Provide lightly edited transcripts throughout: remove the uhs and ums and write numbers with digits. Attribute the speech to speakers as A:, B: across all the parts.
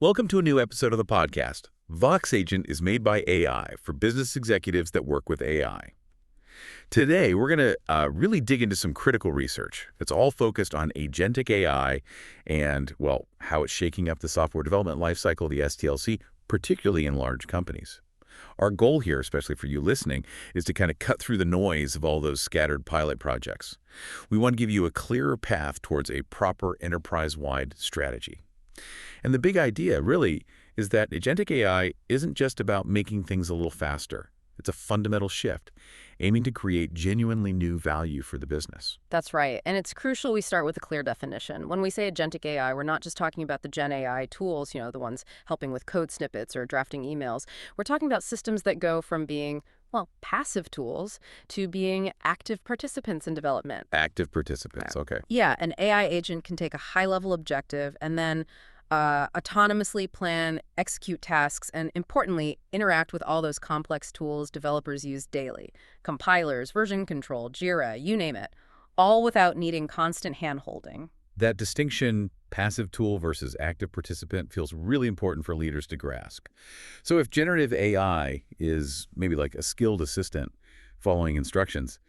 A: Welcome to a new episode of the podcast. Vox Agent is made by AI for business executives that work with AI. Today, we're going to really dig into some critical research. It's all focused on agentic AI and, well, how it's shaking up the software development lifecycle, the SDLC, particularly in large companies. Our goal here, especially for you listening, is to kind of cut through the noise of all those scattered pilot projects. We want to give you a clearer path towards a proper enterprise-wide strategy. And the big idea, really, is that agentic AI isn't just about making things a little faster. It's a fundamental shift, aiming to create genuinely new value for the business.
B: That's right. And it's crucial we start with a clear definition. When we say agentic AI, we're not just talking about the Gen AI tools, the ones helping with code snippets or drafting emails. We're talking about systems that go from being, well, passive tools to being active participants in development.
A: Active participants, okay.
B: Yeah, an AI agent can take a high-level objective and then autonomously plan, execute tasks, and importantly, interact with all those complex tools developers use daily. Compilers, version control, Jira, you name it, all without needing constant hand-holding.
A: That distinction, passive tool versus active participant, feels really important for leaders to grasp. So if generative AI is maybe like a skilled assistant following instructions,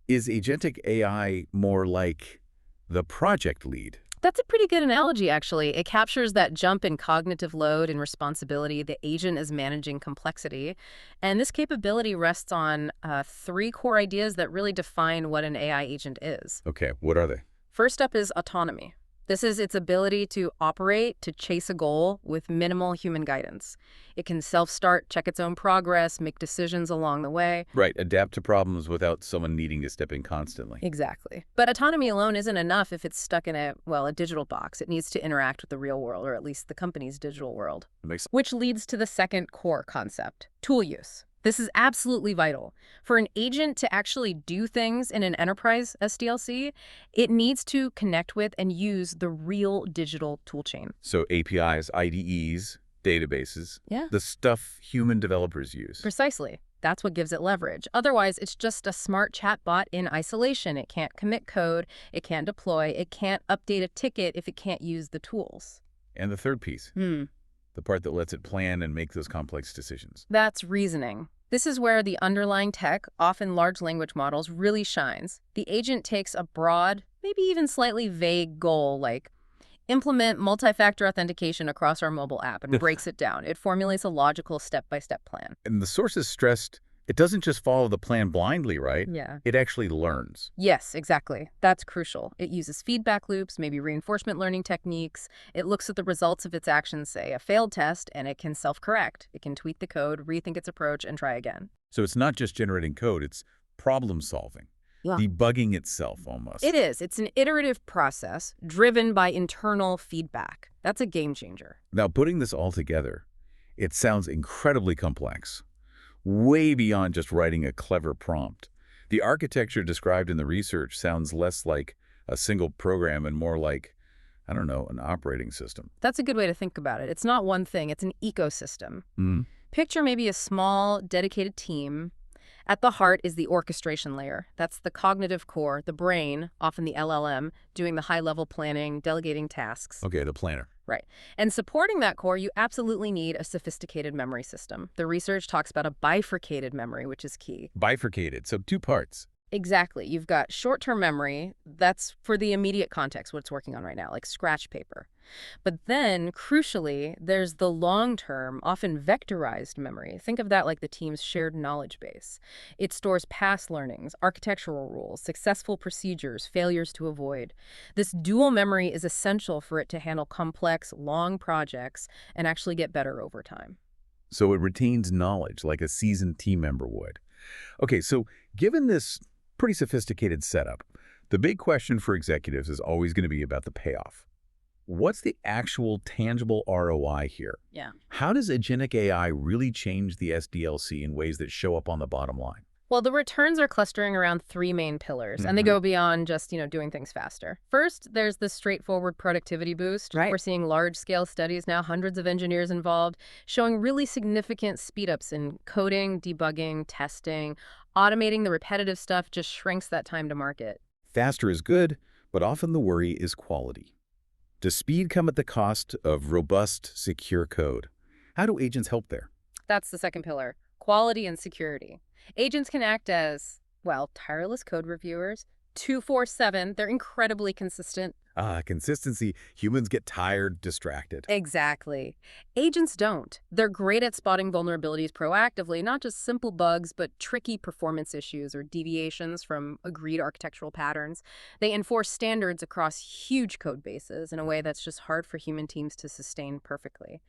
A: is agentic AI more like the project lead?
B: That's a pretty good analogy, actually. It captures that jump in cognitive load and responsibility. The agent is managing complexity. And this capability rests on three core ideas that really define what an AI agent is.
A: Okay, what are they?
B: First up is autonomy. This is its ability to operate, to chase a goal with minimal human guidance. It can self-start, check its own progress, make decisions along the way.
A: Right, adapt to problems without someone needing to step in constantly.
B: Exactly. But autonomy alone isn't enough if it's stuck in a digital box. It needs to interact with the real world, or at least the company's digital world. Which leads to the second core concept, tool use. This is absolutely vital. For an agent to actually do things in an enterprise SDLC, it needs to connect with and use the real digital toolchain.
A: So APIs, IDEs, databases,
B: Yeah.
A: the stuff human developers use.
B: Precisely. That's what gives it leverage. Otherwise, it's just a smart chatbot in isolation. It can't commit code, it can't deploy, it can't update a ticket if it can't use the tools.
A: And the third piece, the part that lets it plan and make those complex decisions.
B: That's reasoning. This is where the underlying tech, often large language models, really shines. The agent takes a broad, maybe even slightly vague goal like implement multi-factor authentication across our mobile app and breaks it down. It formulates a logical step-by-step plan.
A: And the sources stressed it doesn't just follow the plan blindly, right?
B: Yeah.
A: It actually learns.
B: Yes, exactly. That's crucial. It uses feedback loops, maybe reinforcement learning techniques. It looks at the results of its actions, say a failed test, and it can self-correct. It can tweak the code, rethink its approach, and try again.
A: So it's not just generating code, it's problem solving.
B: Yeah.
A: Debugging itself almost.
B: It is. It's an iterative process driven by internal feedback. That's a game changer.
A: Now, putting this all together, it sounds incredibly complex. Way beyond just writing a clever prompt. The architecture described in the research sounds less like a single program and more like, I don't know, an operating system.
B: That's a good way to think about it. It's not one thing, it's an ecosystem. Picture maybe a small, dedicated team. At the heart is the orchestration layer. That's the cognitive core, the brain, often the LLM, doing the high-level planning, delegating tasks.
A: Okay, the planner.
B: Right. And supporting that core, you absolutely need a sophisticated memory system. The research talks about a bifurcated memory, which is key.
A: Bifurcated, so two parts.
B: Exactly. You've got short-term memory. That's for the immediate context, what it's working on right now, like scratch paper. But then, crucially, there's the long-term, often vectorized memory. Think of that like the team's shared knowledge base. It stores past learnings, architectural rules, successful procedures, failures to avoid. This dual memory is essential for it to handle complex, long projects and actually get better over time.
A: So it retains knowledge like a seasoned team member would. Okay, so given this pretty sophisticated setup, the big question for executives is always going to be about the payoff. What's the actual tangible ROI here?
B: Yeah.
A: How does agentic AI really change the SDLC in ways that show up on the bottom line?
B: Well, the returns are clustering around three main pillars, and they go beyond just, doing things faster. First, there's the straightforward productivity boost.
C: Right.
B: We're seeing large-scale studies now, hundreds of engineers involved, showing really significant speed-ups in coding, debugging, testing. Automating the repetitive stuff just shrinks that time to market.
A: Faster is good, but often the worry is quality. Does speed come at the cost of robust, secure code? How do agents help there?
B: That's the second pillar, quality and security. Agents can act as, well, tireless code reviewers, 24/7. They're incredibly consistent.
A: Consistency. Humans get tired, distracted.
B: Exactly. Agents don't. They're great at spotting vulnerabilities proactively, not just simple bugs, but tricky performance issues or deviations from agreed architectural patterns. They enforce standards across huge code bases in a way that's just hard for human teams to sustain perfectly.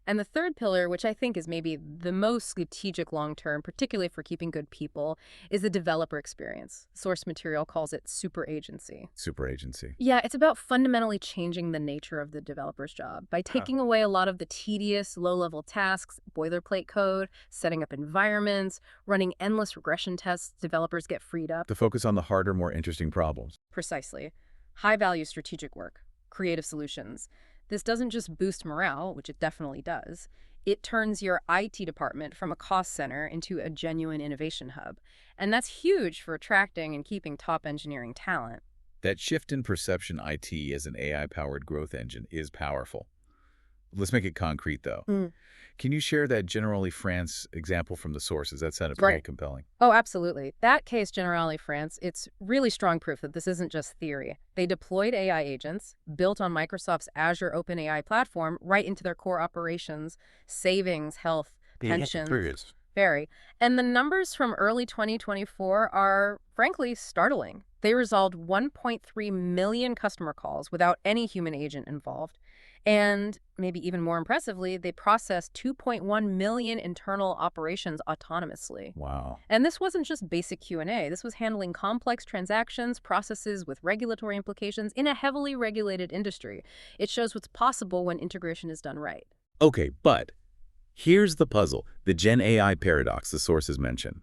B: And the third pillar, which I think is maybe the most strategic long-term, particularly for keeping good people, is the developer experience. Source material calls it super agency.
A: Super agency.
B: Yeah, it's about fundamentally changing the nature of the developer's job by taking away a lot of the tedious, low-level tasks, boilerplate code, setting up environments, running endless regression tests. Developers get freed up.
A: To focus on the harder, more interesting problems.
B: Precisely. High-value strategic work, creative solutions. This doesn't just boost morale, which it definitely does. It turns your IT department from a cost center into a genuine innovation hub. And that's huge for attracting and keeping top engineering talent.
A: That shift in perception IT as an AI-powered growth engine is powerful. Let's make it concrete, though. Can you share that Generali France example from the sources? That sounded pretty compelling.
B: Oh, absolutely. That case, Generali France, it's really strong proof that this isn't just theory. They deployed AI agents built on Microsoft's Azure OpenAI platform right into their core operations, savings, health, pensions. Very. And the numbers from early 2024 are, frankly, startling. They resolved 1.3 million customer calls without any human agent involved. And maybe even more impressively, they processed 2.1 million internal operations autonomously.
A: Wow.
B: And this wasn't just basic Q&A. This was handling complex transactions, processes with regulatory implications in a heavily regulated industry. It shows what's possible when integration is done right.
A: Okay, but here's the puzzle, the Gen AI paradox the sources mention.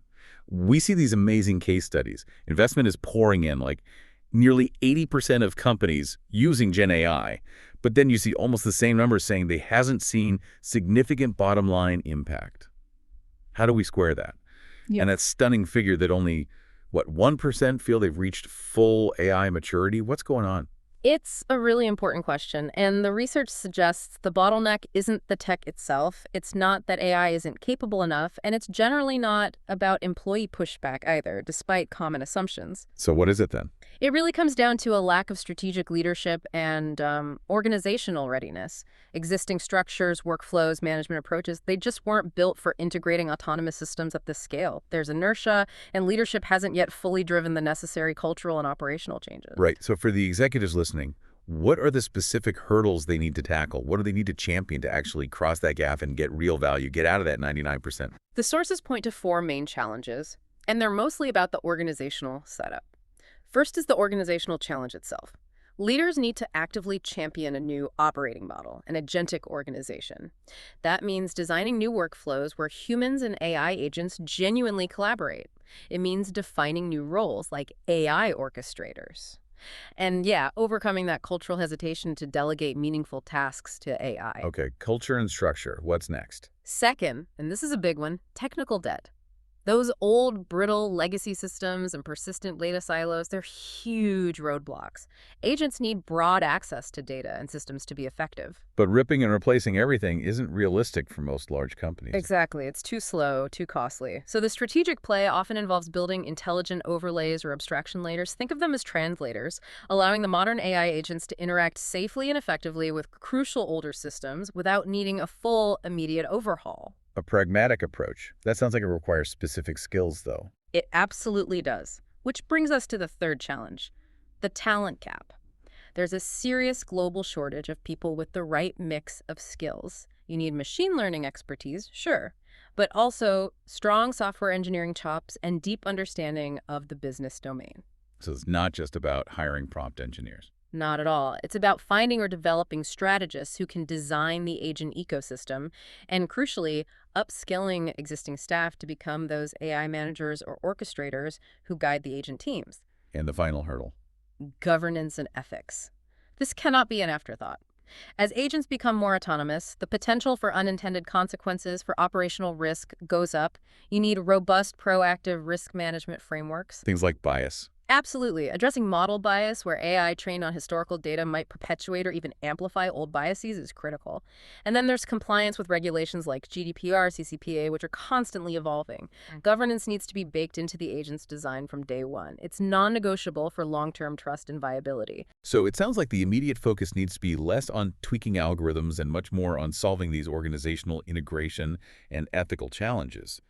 A: We see these amazing case studies. Investment is pouring in, like nearly 80% of companies using Gen AI, but then you see almost the same numbers saying they hasn't seen significant bottom line impact. How do we square that?
B: Yeah.
A: And that stunning figure that only, 1% feel they've reached full AI maturity? What's going on?
B: It's a really important question, and the research suggests the bottleneck isn't the tech itself. It's not that AI isn't capable enough, and it's generally not about employee pushback either, despite common assumptions.
A: So what is it then?
B: It really comes down to a lack of strategic leadership and organizational readiness. Existing structures, workflows, management approaches, they just weren't built for integrating autonomous systems at this scale. There's inertia, and leadership hasn't yet fully driven the necessary cultural and operational changes.
A: Right. So for the executives listening, what are the specific hurdles they need to tackle? What do they need to champion to actually cross that gap and get real value, get out of that 99%?
B: The sources point to four main challenges, and they're mostly about the organizational setup. First is the organizational challenge itself. Leaders need to actively champion a new operating model, an agentic organization. That means designing new workflows where humans and AI agents genuinely collaborate. It means defining new roles like AI orchestrators. And yeah, overcoming that cultural hesitation to delegate meaningful tasks to AI.
A: Okay, culture and structure. What's next?
B: Second, and this is a big one, technical debt. Those old, brittle legacy systems and persistent data silos, they're huge roadblocks. Agents need broad access to data and systems to be effective.
A: But ripping and replacing everything isn't realistic for most large companies.
B: Exactly. It's too slow, too costly. So the strategic play often involves building intelligent overlays or abstraction layers. Think of them as translators, allowing the modern AI agents to interact safely and effectively with crucial older systems without needing a full, immediate overhaul.
A: A pragmatic approach. That sounds like it requires specific skills, though.
B: It absolutely does. Which brings us to the third challenge, the talent gap. There's a serious global shortage of people with the right mix of skills. You need machine learning expertise, sure, but also strong software engineering chops and deep understanding of the business domain.
A: So it's not just about hiring prompt engineers.
B: Not at all. It's about finding or developing strategists who can design the agent ecosystem and, crucially, upskilling existing staff to become those AI managers or orchestrators who guide the agent teams.
A: And the final hurdle?
B: Governance and ethics. This cannot be an afterthought. As agents become more autonomous, the potential for unintended consequences for operational risk goes up. You need robust, proactive risk management frameworks.
A: Things like bias.
B: Absolutely. Addressing model bias, where AI trained on historical data might perpetuate or even amplify old biases, is critical. And then there's compliance with regulations like GDPR, CCPA, which are constantly evolving. Governance needs to be baked into the agent's design from day one. It's non-negotiable for long-term trust and viability.
A: So it sounds like the immediate focus needs to be less on tweaking algorithms and much more on solving these organizational integration and ethical challenges.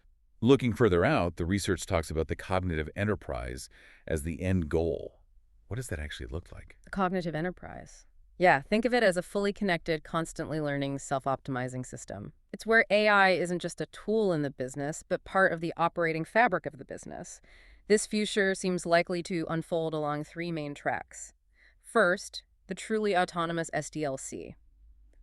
A: Looking further out, the research talks about the cognitive enterprise as the end goal. What does that actually look like?
B: The cognitive enterprise. Yeah, think of it as a fully connected, constantly learning, self-optimizing system. It's where AI isn't just a tool in the business, but part of the operating fabric of the business. This future seems likely to unfold along three main tracks. First, the truly autonomous SDLC.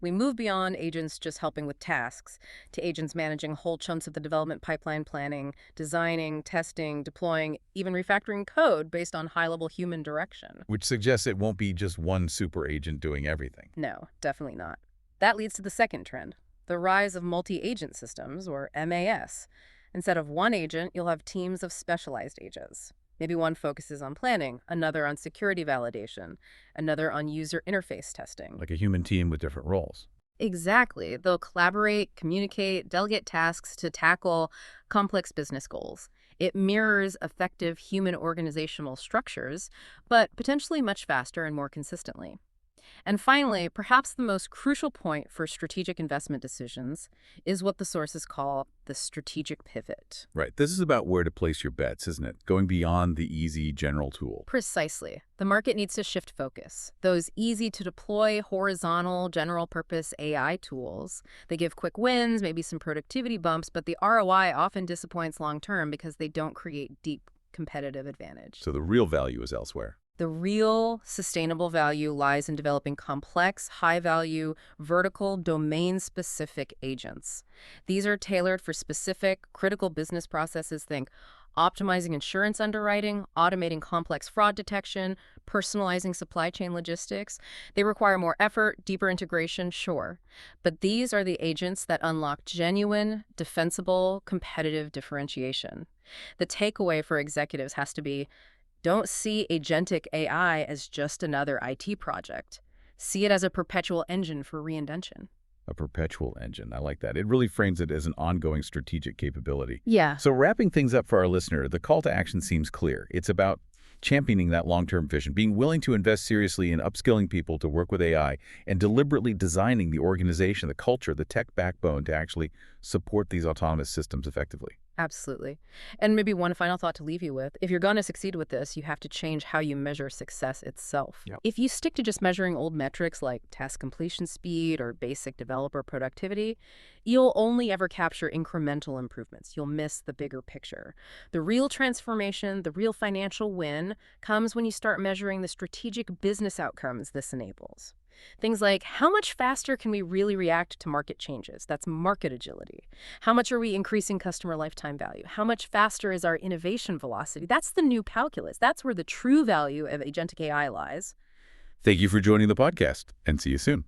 B: We move beyond agents just helping with tasks to agents managing whole chunks of the development pipeline, planning, designing, testing, deploying, even refactoring code based on high-level human direction.
A: Which suggests it won't be just one super agent doing everything.
B: No, definitely not. That leads to the second trend, the rise of multi-agent systems, or MAS. Instead of one agent, you'll have teams of specialized agents. Maybe one focuses on planning, another on security validation, another on user interface testing.
A: Like a human team with different roles.
B: Exactly. They'll collaborate, communicate, delegate tasks to tackle complex business goals. It mirrors effective human organizational structures, but potentially much faster and more consistently. And finally, perhaps the most crucial point for strategic investment decisions is what the sources call the strategic pivot.
A: Right. This is about where to place your bets, isn't it? Going beyond the easy general tool.
B: Precisely. The market needs to shift focus. Those easy-to-deploy, horizontal, general-purpose AI tools, they give quick wins, maybe some productivity bumps, but the ROI often disappoints long-term because they don't create deep competitive advantage.
A: So the real value is elsewhere.
B: The real sustainable value lies in developing complex, high-value, vertical, domain-specific agents. These are tailored for specific, critical business processes. Think optimizing insurance underwriting, automating complex fraud detection, personalizing supply chain logistics. They require more effort, deeper integration, sure. But these are the agents that unlock genuine, defensible, competitive differentiation. The takeaway for executives has to be, don't see agentic AI as just another IT project. See it as a perpetual engine for reinvention.
A: A perpetual engine. I like that. It really frames it as an ongoing strategic capability.
B: Yeah.
A: So wrapping things up for our listener, the call to action seems clear. It's about championing that long-term vision, being willing to invest seriously in upskilling people to work with AI, and deliberately designing the organization, the culture, the tech backbone to actually support these autonomous systems effectively.
B: Absolutely. And maybe one final thought to leave you with. If you're going to succeed with this, you have to change how you measure success itself.
A: Yep.
B: If you stick to just measuring old metrics like task completion speed or basic developer productivity, you'll only ever capture incremental improvements. You'll miss the bigger picture. The real transformation, the real financial win, comes when you start measuring the strategic business outcomes this enables. Things like, how much faster can we really react to market changes? That's market agility. How much are we increasing customer lifetime value? How much faster is our innovation velocity? That's the new calculus. That's where the true value of agentic AI lies.
A: Thank you for joining the podcast, and see you soon.